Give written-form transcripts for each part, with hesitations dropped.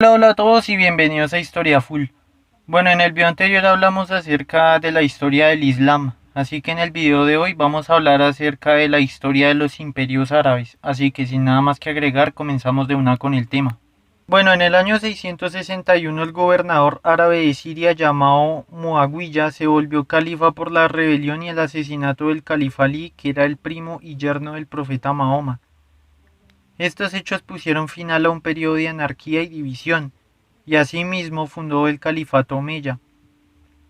Hola a todos y bienvenidos a Historia Full. Bueno, en el video anterior hablamos acerca de la historia del Islam, así que en el video de hoy vamos a hablar acerca de la historia de los imperios árabes, así que sin nada más que agregar comenzamos de una con el tema. Bueno, en el año 661 el gobernador árabe de Siria llamado Muawiyah se volvió califa por la rebelión y el asesinato del califa Ali, que era el primo y yerno del profeta Mahoma. Estos hechos pusieron final a un periodo de anarquía y división, y asimismo fundó el califato omeya.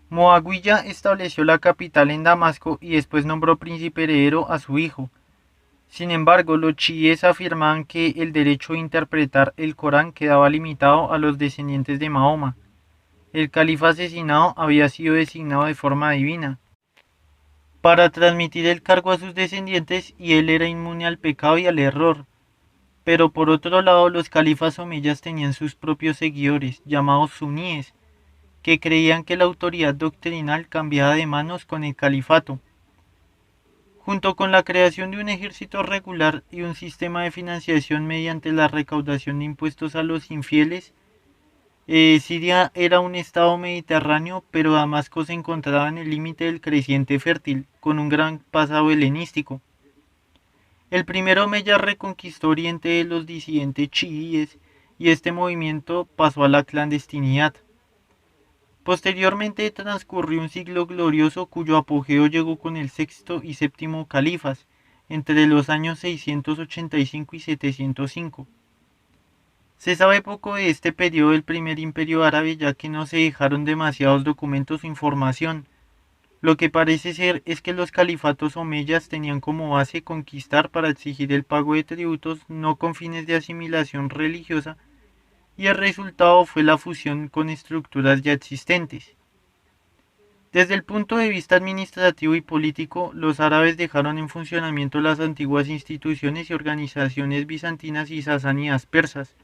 Muawiyah estableció la capital en Damasco y después nombró príncipe heredero a su hijo. Sin embargo, los chiíes afirmaban que el derecho de interpretar el Corán quedaba limitado a los descendientes de Mahoma. El califa asesinado había sido designado de forma divina para transmitir el cargo a sus descendientes y él era inmune al pecado y al error. Pero por otro lado, los califas omeyas tenían sus propios seguidores, llamados suníes, que creían que la autoridad doctrinal cambiaba de manos con el califato. Junto con la creación de un ejército regular y un sistema de financiación mediante la recaudación de impuestos a los infieles, Siria era un estado mediterráneo, pero Damasco se encontraba en el límite del creciente fértil, con un gran pasado helenístico. El primer omeya reconquistó Oriente de los disidentes chiíes y este movimiento pasó a la clandestinidad. Posteriormente transcurrió un siglo glorioso cuyo apogeo llegó con el sexto y séptimo califas, entre los años 685 y 705. Se sabe poco de este periodo del primer imperio árabe ya que no se dejaron demasiados documentos o información. Lo que parece ser es que los califatos omeyas tenían como base conquistar para exigir el pago de tributos no con fines de asimilación religiosa, y el resultado fue la fusión con estructuras ya existentes. Desde el punto de vista administrativo y político, los árabes dejaron en funcionamiento las antiguas instituciones y organizaciones bizantinas y sasánidas persas.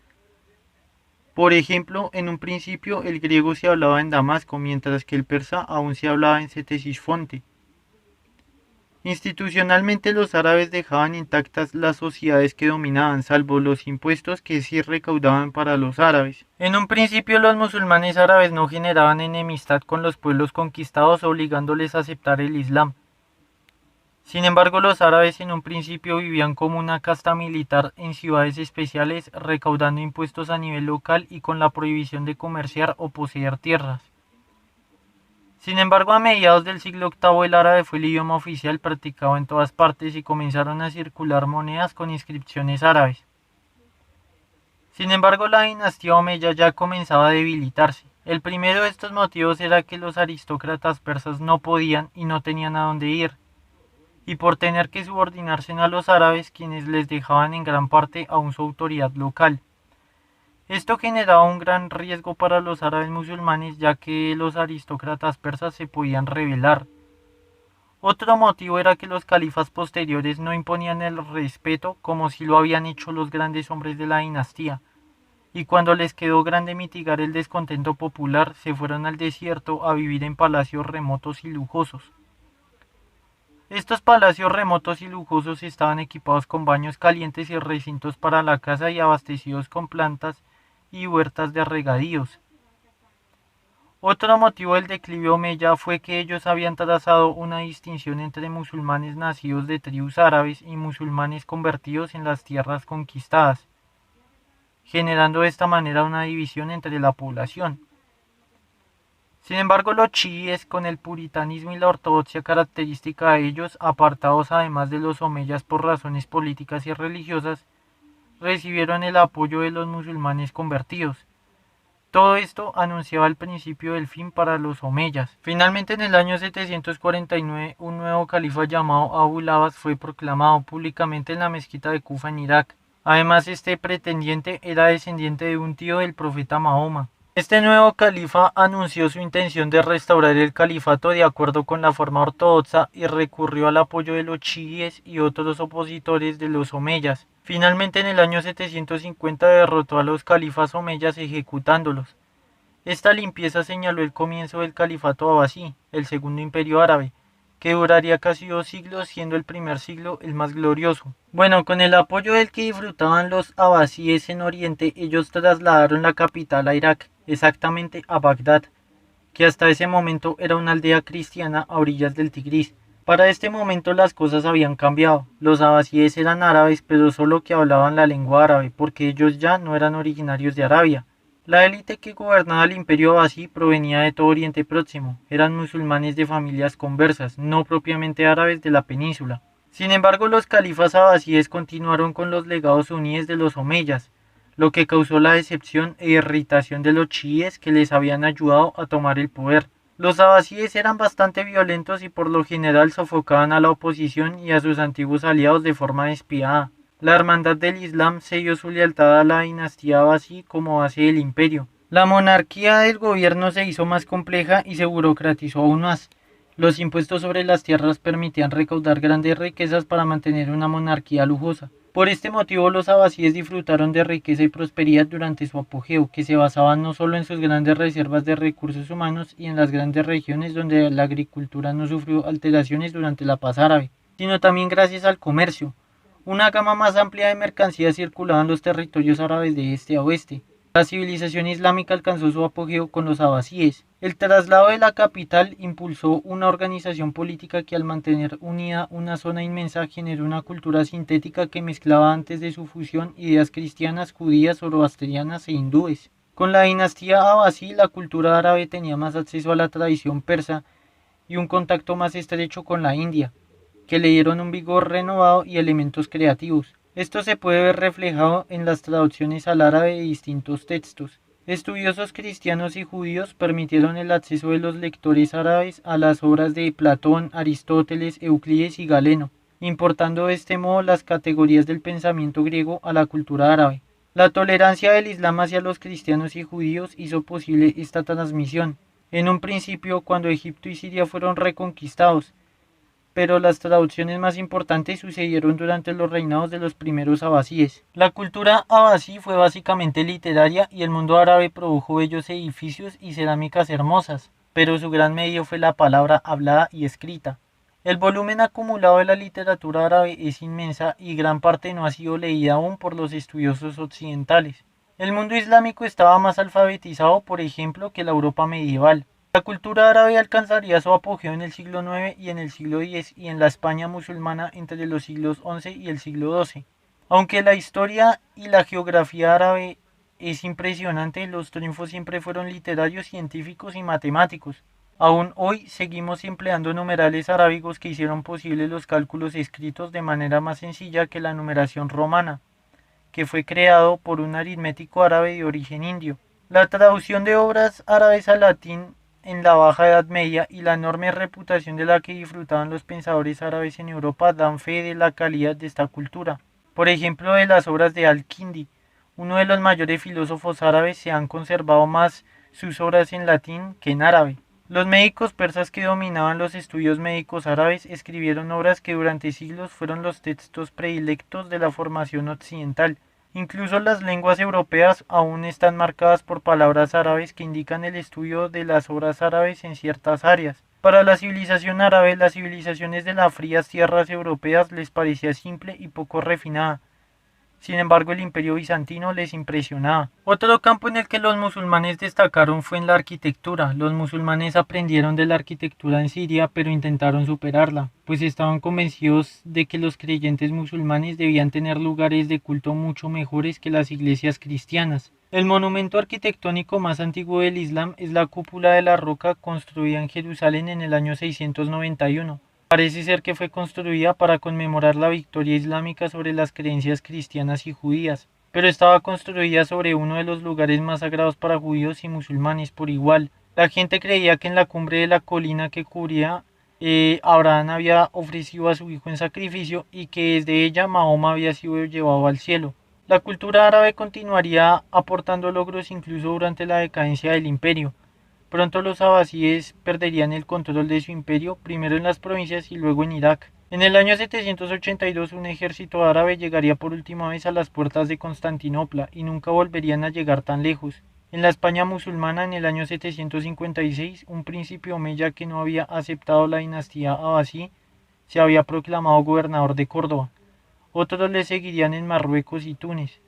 Por ejemplo, en un principio el griego se hablaba en Damasco, mientras que el persa aún se hablaba en Ctesifonte. Institucionalmente los árabes dejaban intactas las sociedades que dominaban, salvo los impuestos que sí recaudaban para los árabes. En un principio los musulmanes árabes no generaban enemistad con los pueblos conquistados obligándoles a aceptar el Islam. Sin embargo, los árabes en un principio vivían como una casta militar en ciudades especiales, recaudando impuestos a nivel local y con la prohibición de comerciar o poseer tierras. Sin embargo, a mediados del siglo VIII el árabe fue el idioma oficial practicado en todas partes y comenzaron a circular monedas con inscripciones árabes. Sin embargo, la dinastía omeya ya comenzaba a debilitarse. El primero de estos motivos era que los aristócratas persas no podían y no tenían a dónde ir, y por tener que subordinarse a los árabes, quienes les dejaban en gran parte aún su autoridad local. Esto generaba un gran riesgo para los árabes musulmanes, ya que los aristócratas persas se podían rebelar. Otro motivo era que los califas posteriores no imponían el respeto como si lo habían hecho los grandes hombres de la dinastía, y cuando les quedó grande mitigar el descontento popular, se fueron al desierto a vivir en palacios remotos y lujosos. Estos palacios remotos y lujosos estaban equipados con baños calientes y recintos para la caza y abastecidos con plantas y huertas de regadíos. Otro motivo del declive omeya fue que ellos habían trazado una distinción entre musulmanes nacidos de tribus árabes y musulmanes convertidos en las tierras conquistadas, generando de esta manera una división entre la población. Sin embargo, los chiíes, con el puritanismo y la ortodoxia característica de ellos, apartados además de los omeyas por razones políticas y religiosas, recibieron el apoyo de los musulmanes convertidos. Todo esto anunciaba el principio del fin para los omeyas. Finalmente, en el año 749, un nuevo califa llamado Abu al-Abbas fue proclamado públicamente en la mezquita de Kufa en Irak. Además, este pretendiente era descendiente de un tío del profeta Mahoma. Este nuevo califa anunció su intención de restaurar el califato de acuerdo con la forma ortodoxa y recurrió al apoyo de los chiíes y otros opositores de los omeyas. Finalmente, en el año 750 derrotó a los califas omeyas ejecutándolos. Esta limpieza señaló el comienzo del califato abasí, el segundo imperio árabe, que duraría casi 2 siglos, siendo el primer siglo el más glorioso. Bueno, con el apoyo del que disfrutaban los abasíes en Oriente, ellos trasladaron la capital a Irak, exactamente a Bagdad, que hasta ese momento era una aldea cristiana a orillas del Tigris. Para este momento las cosas habían cambiado. Los abasíes eran árabes, pero solo que hablaban la lengua árabe, porque ellos ya no eran originarios de Arabia. La élite que gobernaba el imperio abasí provenía de todo Oriente Próximo. Eran musulmanes de familias conversas, no propiamente árabes de la península. Sin embargo, los califas abasíes continuaron con los legados suníes de los omeyas, lo que causó la decepción e irritación de los chiíes que les habían ayudado a tomar el poder. Los abasíes eran bastante violentos y por lo general sofocaban a la oposición y a sus antiguos aliados de forma despiadada. La hermandad del Islam se dio su lealtad a la dinastía abasí como base del imperio. La monarquía del gobierno se hizo más compleja y se burocratizó aún más. Los impuestos sobre las tierras permitían recaudar grandes riquezas para mantener una monarquía lujosa. Por este motivo los abasíes disfrutaron de riqueza y prosperidad durante su apogeo, que se basaban no solo en sus grandes reservas de recursos humanos y en las grandes regiones donde la agricultura no sufrió alteraciones durante la paz árabe, sino también gracias al comercio. Una gama más amplia de mercancías circulaba en los territorios árabes de este a oeste. La civilización islámica alcanzó su apogeo con los abasíes. El traslado de la capital impulsó una organización política que al mantener unida una zona inmensa generó una cultura sintética que mezclaba antes de su fusión ideas cristianas, judías, zoroastrianas e hindúes. Con la dinastía abasí la cultura árabe tenía más acceso a la tradición persa y un contacto más estrecho con la India, que le dieron un vigor renovado y elementos creativos. Esto se puede ver reflejado en las traducciones al árabe de distintos textos. Estudiosos cristianos y judíos permitieron el acceso de los lectores árabes a las obras de Platón, Aristóteles, Euclides y Galeno, importando de este modo las categorías del pensamiento griego a la cultura árabe. La tolerancia del Islam hacia los cristianos y judíos hizo posible esta transmisión. En un principio, cuando Egipto y Siria fueron reconquistados, pero las traducciones más importantes sucedieron durante los reinados de los primeros abasíes. La cultura abasí fue básicamente literaria y el mundo árabe produjo bellos edificios y cerámicas hermosas, pero su gran medio fue la palabra hablada y escrita. El volumen acumulado de la literatura árabe es inmensa y gran parte no ha sido leída aún por los estudiosos occidentales. El mundo islámico estaba más alfabetizado, por ejemplo, que la Europa medieval. La cultura árabe alcanzaría su apogeo en el siglo IX y en el siglo X y en la España musulmana entre los siglos XI y el siglo XII. Aunque la historia y la geografía árabe es impresionante, los triunfos siempre fueron literarios, científicos y matemáticos. Aún hoy seguimos empleando numerales arábigos que hicieron posible los cálculos escritos de manera más sencilla que la numeración romana, que fue creado por un aritmético árabe de origen indio. La traducción de obras árabes al latín en la Baja Edad Media y la enorme reputación de la que disfrutaban los pensadores árabes en Europa dan fe de la calidad de esta cultura. Por ejemplo, de las obras de Al-Kindi, uno de los mayores filósofos árabes, se han conservado más sus obras en latín que en árabe. Los médicos persas que dominaban los estudios médicos árabes escribieron obras que durante siglos fueron los textos predilectos de la formación occidental. Incluso las lenguas europeas aún están marcadas por palabras árabes que indican el estudio de las obras árabes en ciertas áreas. Para la civilización árabe, las civilizaciones de las frías tierras europeas les parecía simple y poco refinada. Sin embargo, el imperio bizantino les impresionaba. Otro campo en el que los musulmanes destacaron fue en la arquitectura. Los musulmanes aprendieron de la arquitectura en Siria, pero intentaron superarla, pues estaban convencidos de que los creyentes musulmanes debían tener lugares de culto mucho mejores que las iglesias cristianas. El monumento arquitectónico más antiguo del Islam es la cúpula de la roca construida en Jerusalén en el año 691. Parece ser que fue construida para conmemorar la victoria islámica sobre las creencias cristianas y judías, pero estaba construida sobre uno de los lugares más sagrados para judíos y musulmanes por igual. La gente creía que en la cumbre de la colina que cubría Abraham había ofrecido a su hijo en sacrificio y que desde ella Mahoma había sido llevado al cielo. La cultura árabe continuaría aportando logros incluso durante la decadencia del imperio. Pronto los abasíes perderían el control de su imperio, primero en las provincias y luego en Irak. En el año 782 un ejército árabe llegaría por última vez a las puertas de Constantinopla y nunca volverían a llegar tan lejos. En la España musulmana, en el año 756, un príncipe omeya que no había aceptado la dinastía abasí se había proclamado gobernador de Córdoba. Otros le seguirían en Marruecos y Túnez.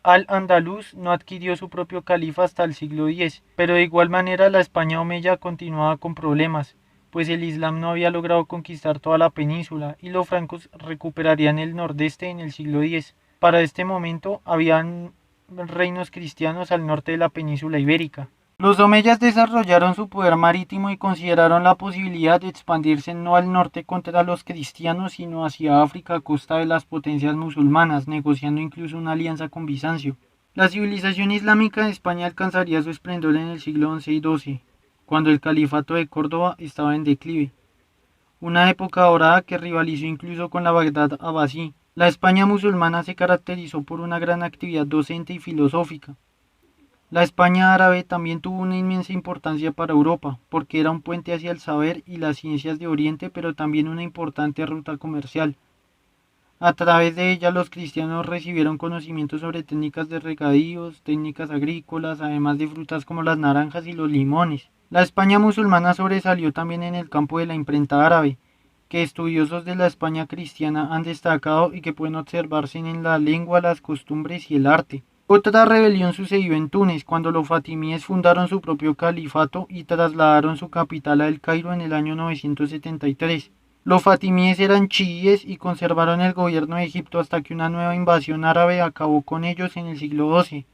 Al-Andalus no adquirió su propio califa hasta el siglo X, pero de igual manera la España omeya continuaba con problemas, pues el Islam no había logrado conquistar toda la península y los francos recuperarían el nordeste en el siglo X. Para este momento habían reinos cristianos al norte de la península ibérica. Los omeyas desarrollaron su poder marítimo y consideraron la posibilidad de expandirse no al norte contra los cristianos, sino hacia África a costa de las potencias musulmanas, negociando incluso una alianza con Bizancio. La civilización islámica de España alcanzaría su esplendor en el siglo XI y XII, cuando el califato de Córdoba estaba en declive, una época dorada que rivalizó incluso con la Bagdad abasí. La España musulmana se caracterizó por una gran actividad docente y filosófica. La España árabe también tuvo una inmensa importancia para Europa, porque era un puente hacia el saber y las ciencias de Oriente, pero también una importante ruta comercial. A través de ella los cristianos recibieron conocimientos sobre técnicas de regadíos, técnicas agrícolas, además de frutas como las naranjas y los limones. La España musulmana sobresalió también en el campo de la imprenta árabe, que estudiosos de la España cristiana han destacado y que pueden observarse en la lengua, las costumbres y el arte. Otra rebelión sucedió en Túnez, cuando los fatimíes fundaron su propio califato y trasladaron su capital a El Cairo en el año 973. Los fatimíes eran chiíes y conservaron el gobierno de Egipto hasta que una nueva invasión árabe acabó con ellos en el siglo XII.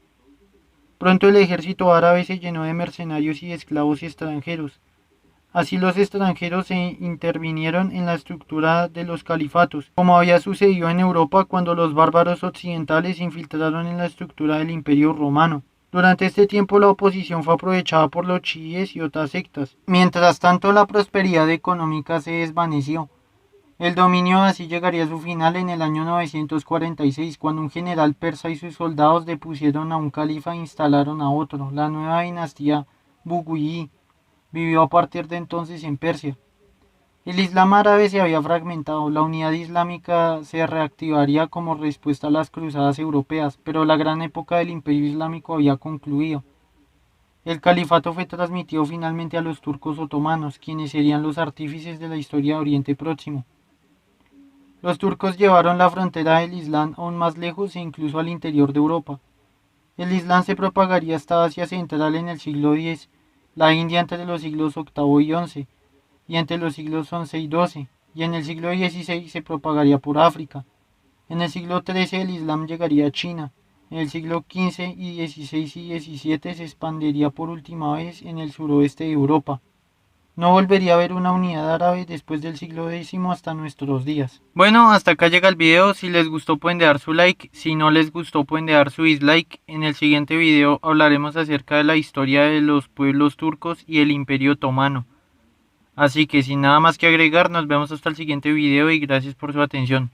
Pronto el ejército árabe se llenó de mercenarios y esclavos extranjeros. Así los extranjeros se intervinieron en la estructura de los califatos, como había sucedido en Europa cuando los bárbaros occidentales se infiltraron en la estructura del Imperio Romano. Durante este tiempo la oposición fue aprovechada por los chiíes y otras sectas. Mientras tanto la prosperidad económica se desvaneció. El dominio así llegaría a su final en el año 946, cuando un general persa y sus soldados depusieron a un califa e instalaron a otro. La nueva dinastía Buyid vivió a partir de entonces en Persia. El Islam árabe se había fragmentado, la unidad islámica se reactivaría como respuesta a las cruzadas europeas, pero la gran época del Imperio Islámico había concluido. El califato fue transmitido finalmente a los turcos otomanos, quienes serían los artífices de la historia de Oriente Próximo. Los turcos llevaron la frontera del Islam aún más lejos e incluso al interior de Europa. El Islam se propagaría hasta Asia Central en el siglo X, la India entre los siglos VIII y XI, y entre los siglos XI y XII, y en el siglo XVI se propagaría por África. En el siglo XIII el Islam llegaría a China. En el siglo XV y XVI y XVII se expandiría por última vez en el suroeste de Europa. No volvería a haber una unidad árabe después del siglo X hasta nuestros días. Bueno, hasta acá llega el video. Si les gustó pueden dejar su like. Si no les gustó pueden dejar su dislike. En el siguiente video hablaremos acerca de la historia de los pueblos turcos y el Imperio Otomano. Así que sin nada más que agregar, nos vemos hasta el siguiente video y gracias por su atención.